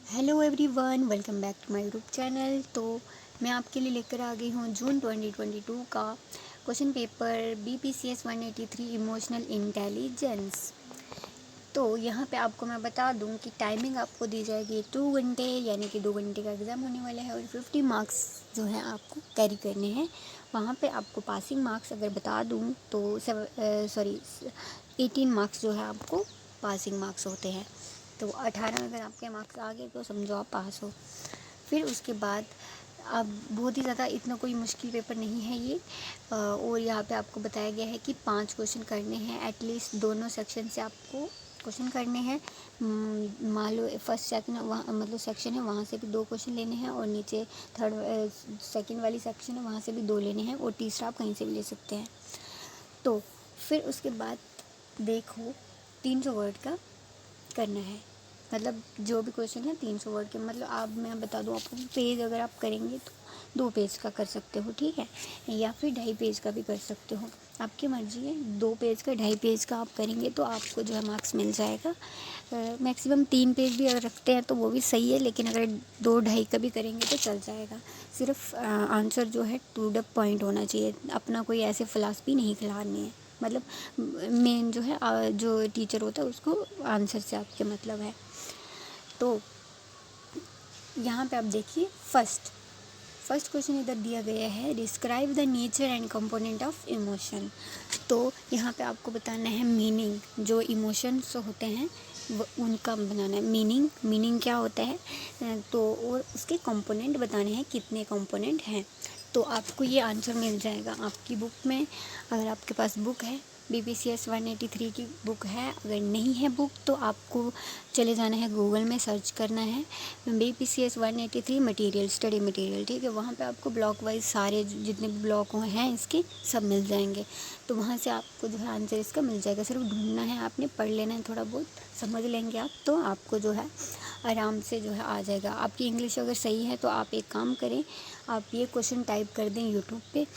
Hello everyone, welcome back to my YouTube channel. तो मैं आपके लिए लेकर आ गई हूँ जून 2022 का question paper BPCS 183 emotional intelligence. तो यहाँ पे आपको मैं बता दूँ कि टाइमिंग आपको दी जाएगी 2 घंटे, यानी कि 2 घंटे का एग्ज़ाम होने वाला है और 50 मार्क्स जो है आपको कैरी करने हैं। वहाँ पे आपको पासिंग मार्क्स अगर बता दूँ तो 18 मार्क्स जो है आपको पासिंग मार्क्स होते हैं। तो 18 अगर आपके मार्क्स आ गए तो समझो आप पास हो। फिर उसके बाद अब बहुत ही ज़्यादा इतना कोई मुश्किल पेपर नहीं है ये। और यहाँ पे आपको बताया गया है कि 5 क्वेश्चन करने हैं, एटलीस्ट दोनों सेक्शन से आपको क्वेश्चन करने हैं। मान लो फर्स्ट सेकंड वहाँ मतलब सेक्शन है, वहाँ से भी 2 क्वेश्चन लेने हैं और नीचे सेकंड वाली सेक्शन है, वहाँ से भी 2 लेने हैं और तीसरा आप कहीं से भी ले सकते हैं। तो फिर उसके बाद देखो 300 वर्ड का करना है, मतलब जो भी क्वेश्चन है 300 वर्ड के। मतलब आप मैं बता दूं आपको, पेज अगर आप करेंगे तो 2 पेज का कर सकते हो, ठीक है, या फिर 2.5 पेज का भी कर सकते हो, आपकी मर्जी है। 2 पेज का 2.5 पेज का आप करेंगे तो आपको जो है मार्क्स मिल जाएगा। मैक्सिमम 3 पेज भी अगर रखते हैं तो वो भी सही है, लेकिन अगर 2-2.5 का भी करेंगे तो चल जाएगा। सिर्फ आंसर जो है टू द पॉइंट होना चाहिए, अपना कोई ऐसे फिलॉसफी नहीं खिलानी है। मतलब मेन जो है जो टीचर होता है उसको आंसर से आपके मतलब है। तो यहाँ पे आप देखिए फर्स्ट क्वेश्चन इधर दिया गया है, describe the nature and component of emotion. तो यहाँ पे आपको बताना है मीनिंग, जो इमोशंस होते हैं वो उनका बनाना है मीनिंग क्या होता है। तो और उसके कंपोनेंट बताने हैं, कितने कंपोनेंट हैं। तो आपको ये आंसर मिल जाएगा आपकी बुक में, अगर आपके पास बुक है। BPCS 183 की बुक है, अगर नहीं है बुक तो आपको चले जाना है गूगल में, सर्च करना है BPCS 183 मटेरियल, स्टडी मटेरियल, ठीक है। वहाँ पे आपको ब्लॉक वाइज सारे जितने भी ब्लॉक हैं इसके सब मिल जाएंगे। तो वहाँ से आपको जो है आंसर इसका मिल जाएगा, सिर्फ ढूंढना है, आपने पढ़ लेना है, थोड़ा बहुत समझ लेंगे आप तो आपको जो है आराम से जो है आ जाएगा। आपकी इंग्लिश अगर सही है तो आप एक काम करें, आप ये क्वेश्चन टाइप कर दें यूट्यूब पे,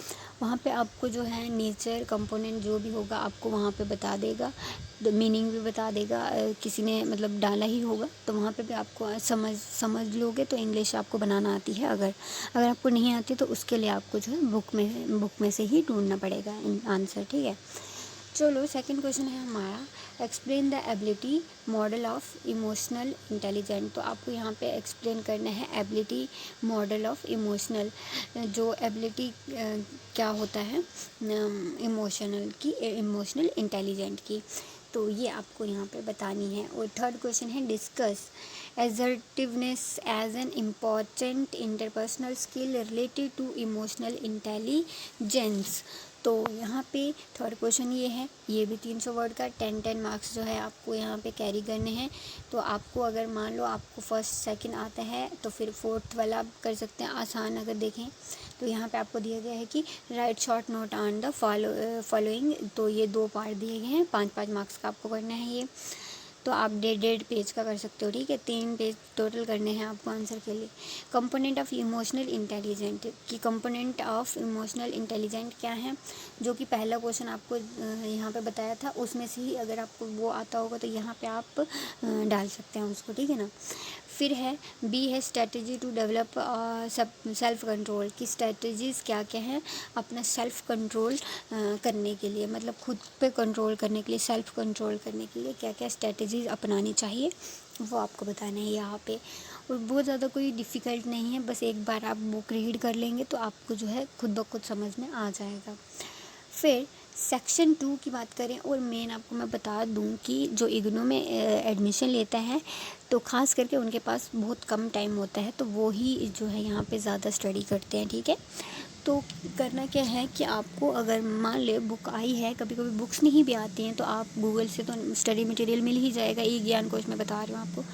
वहाँ पे आपको जो है नेचर कंपोनेंट जो भी होगा आपको वहाँ पे बता देगा, मीनिंग भी बता देगा। किसी ने मतलब डाला ही होगा तो वहाँ पे भी आपको समझ लोगे तो इंग्लिश आपको बनाना आती है। अगर आपको नहीं आती तो उसके लिए आपको जो है बुक में से ही ढूंढना पड़ेगा आंसर, ठीक है। चलो सेकंड क्वेश्चन है हमारा, explain the ability model of emotional intelligent. तो आपको यहाँ पे एक्सप्लेन करना है एबिलिटी मॉडल ऑफ इमोशनल, जो एबिलिटी क्या होता है इमोशनल इंटेलिजेंट की, तो ये आपको यहाँ पे बतानी है। और थर्ड क्वेश्चन है, discuss assertiveness as an important interpersonal skill related to emotional intelligence। तो यहाँ पे थर्ड क्वेश्चन ये है, ये भी 300 वर्ड का 10 मार्क्स जो है आपको यहाँ पे कैरी करने हैं। तो आपको अगर मान लो आपको फर्स्ट सेकंड आता है तो फिर फोर्थ वाला आप कर सकते हैं आसान अगर देखें। तो यहाँ पे आपको दिया गया है कि right short note on the following. तो ये 2 पार्ट दिए गए हैं, 5-5 मार्क्स का आपको करना है ये। तो आप 1.5 पेज का कर सकते हो, ठीक है। 3 पेज टोटल करने हैं आपको आंसर के लिए। कंपोनेंट ऑफ इमोशनल इंटेलिजेंट की कंपोनेंट ऑफ इमोशनल इंटेलिजेंट क्या है, जो कि पहला क्वेश्चन आपको यहाँ पे बताया था, उसमें से ही अगर आपको वो आता होगा तो यहाँ पे आप डाल सकते हैं उसको, ठीक है ना। फिर है बी है strategy to develop self control की स्ट्रेटजीज़ क्या क्या हैं अपना सेल्फ कंट्रोल करने के लिए, मतलब खुद पे कंट्रोल करने के लिए, सेल्फ कंट्रोल करने के लिए क्या क्या स्ट्रेटजीज़ अपनानी चाहिए वो आपको बताना है यहाँ पे। और बहुत ज़्यादा कोई डिफ़िकल्ट नहीं है, बस एक बार आप बुक रीड कर लेंगे तो आपको जो है खुद ब खुद समझ में आ जाएगा। फिर सेक्शन 2 की बात करें, और मेन आपको मैं बता दूं कि जो इग्नू में एडमिशन लेता है तो ख़ास करके उनके पास बहुत कम टाइम होता है, तो वो ही जो है यहाँ पे ज़्यादा स्टडी करते हैं, ठीक है। तो करना क्या है कि आपको अगर मान ले बुक आई है, कभी कभी बुक्स नहीं भी आती हैं तो आप गूगल से तो स्टडी मटेरियल मिल ही जाएगा, ई ज्ञान कोश मैं बता रही हूँ आपको।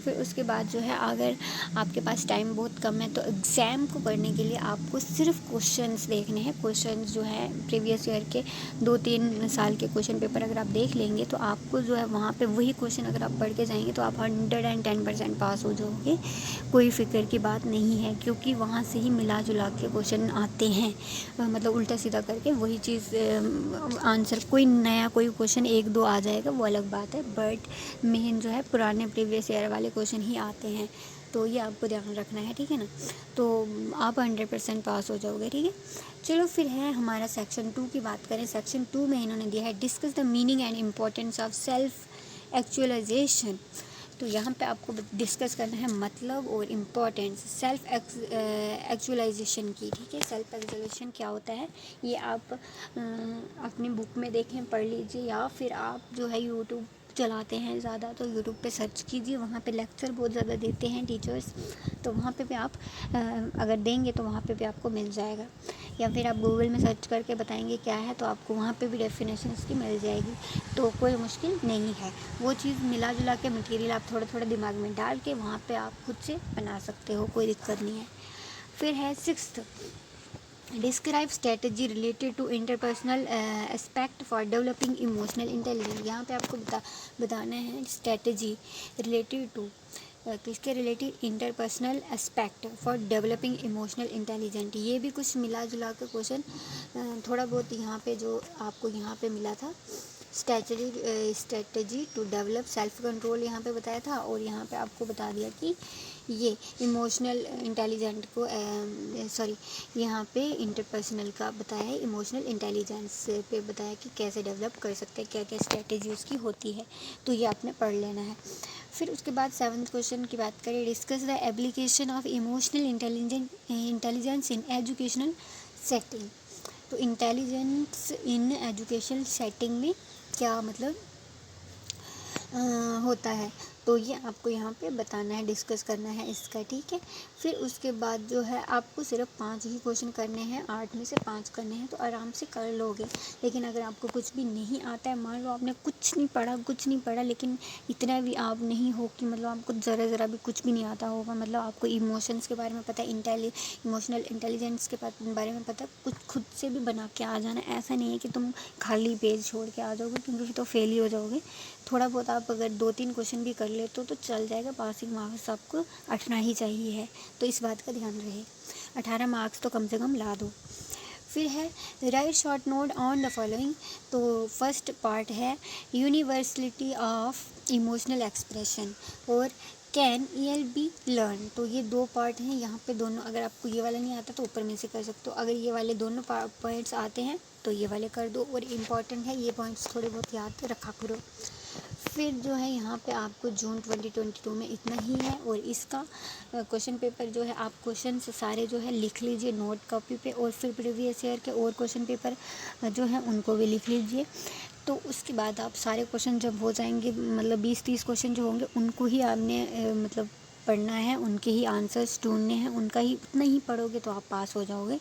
फिर उसके बाद जो है अगर आपके पास टाइम बहुत कम है तो एग्ज़ाम को पढ़ने के लिए आपको सिर्फ क्वेश्चंस देखने हैं। क्वेश्चंस जो है प्रीवियस ईयर के 2-3 साल के क्वेश्चन पेपर अगर आप देख लेंगे तो आपको जो है वहाँ पे वही क्वेश्चन अगर आप पढ़ के जाएंगे तो आप 110% पास हो जाओगे, कोई फ़िक्र की बात नहीं है, क्योंकि वहाँ से ही मिला जुला के क्वेश्चन आते हैं। मतलब उल्टा सीधा करके वही चीज़ आंसर, कोई नया कोई क्वेश्चन 1-2 आ जाएगा वो अलग बात है, बट मेन जो है पुराने प्रीवियस ईयर वाले क्वेश्चन ही आते हैं, तो ये आपको ध्यान रखना है, ठीक है ना। तो आप 100% पास हो जाओगे, ठीक है। चलो फिर है हमारा सेक्शन 2 की बात करें। सेक्शन 2 में इन्होंने दिया है discuss the meaning and importance of self actualisation. तो यहाँ पे आपको डिस्कस करना है मतलब और इम्पोर्टेंस सेल्फ एक्चुअलाइजेशन की, ठीक है। सेल्फ एक्चुअलाइजेशन क्या होता है ये आप अपनी बुक में देखें, पढ़ लीजिए, या फिर आप जो है यूट्यूब चलाते हैं ज़्यादा तो यूट्यूब पे सर्च कीजिए, वहाँ पे लेक्चर बहुत ज़्यादा देते हैं टीचर्स, तो वहाँ पे भी आप अगर देंगे तो वहाँ पे भी आपको मिल जाएगा। या फिर आप गूगल में सर्च करके बताएंगे क्या है तो आपको वहाँ पे भी डेफिनेशन इसकी मिल जाएगी, तो कोई मुश्किल नहीं है। वो चीज़ मिला जुला के मटेरियल आप थोड़ा थोड़ा दिमाग में डाल के वहाँ पे आप खुद से बना सकते हो, कोई दिक्कत नहीं है। फिर है 6th, describe strategy related to interpersonal aspect for developing emotional intelligence. यहाँ पे आपको बताना है स्ट्रेटजी रिलेटेड टू किसके रिलेटेड, interpersonal aspect for developing emotional intelligent. ये भी कुछ मिला जुला के क्वेश्चन थोड़ा बहुत यहाँ पे जो आपको यहाँ पे मिला था strategy to develop self control यहाँ पे बताया था, और यहाँ पे आपको बता दिया कि ये इमोशनल इंटेलिजेंट को सॉरी यहाँ पे इंटरपर्सनल का बताया है, इमोशनल इंटेलिजेंस पे बताया कि कैसे डेवलप कर सकते हैं, क्या क्या स्ट्रेटजी उसकी होती है, तो ये आपने पढ़ लेना है। फिर उसके बाद 7th क्वेश्चन की बात करें, discuss the application of emotional intelligence in educational setting. तो इंटेलिजेंस इन एजुकेशनल सेटिंग में क्या मतलब होता है, तो ये आपको यहाँ पे बताना है, डिस्कस करना है इसका, ठीक है। फिर उसके बाद जो है आपको सिर्फ 5 ही क्वेश्चन करने हैं, 8 में से 5 करने हैं, तो आराम से कर लोगे। लेकिन अगर आपको कुछ भी नहीं आता है, मान लो आपने कुछ नहीं पढ़ा लेकिन इतना भी आप नहीं हो कि मतलब आपको ज़रा भी कुछ भी नहीं आता होगा, मतलब आपको इमोशंस के बारे में पता है, इमोशनल इंटेलिजेंस के बारे में पता है, कुछ खुद से भी बना के आ जाना। ऐसा नहीं है कि तुम खाली पेज छोड़ के आ जाओगे, क्योंकि फिर तो फेल ही हो जाओगे। थोड़ा बहुत आप अगर 2-3 क्वेश्चन भी कर लेते हो तो चल जाएगा, पासिंग मार्क्स आपको 18 ही चाहिए है, तो इस बात का ध्यान रहे, 18 मार्क्स तो कम से कम ला दो। फिर है right short note on the following. तो फर्स्ट पार्ट है यूनिवर्सलिटी ऑफ इमोशनल एक्सप्रेशन और कैन EL बी लर्न। तो ये 2 पार्ट हैं, यहाँ पे दोनों, अगर आपको ये वाला नहीं आता तो ऊपर में से कर सकते हो, अगर ये वाले दोनों पॉइंट्स आते हैं तो ये वाले कर दो, और इम्पॉर्टेंट है ये पॉइंट्स थोड़े बहुत याद रखा करो। फिर जो है यहाँ पे आपको जून 2022 में इतना ही है, और इसका क्वेश्चन पेपर जो है आप क्वेश्चन सारे जो है लिख लीजिए नोट कॉपी पे, और फिर प्रीवियस ईयर के और क्वेश्चन पेपर जो है उनको भी लिख लीजिए। तो उसके बाद आप सारे क्वेश्चन जब हो जाएंगे, मतलब 20-30 क्वेश्चन जो होंगे उनको ही आपने मतलब पढ़ना है, उनके ही आंसर्स ढूंढने हैं, उनका ही उतना ही पढ़ोगे तो आप पास हो जाओगे,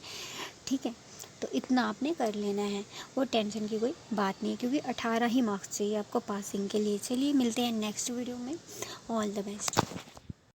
ठीक है। तो इतना आपने कर लेना है, और टेंशन की कोई बात नहीं है, क्योंकि 18 ही मार्क्स चाहिए आपको पासिंग के लिए। चलिए मिलते हैं नेक्स्ट वीडियो में, ऑल द बेस्ट।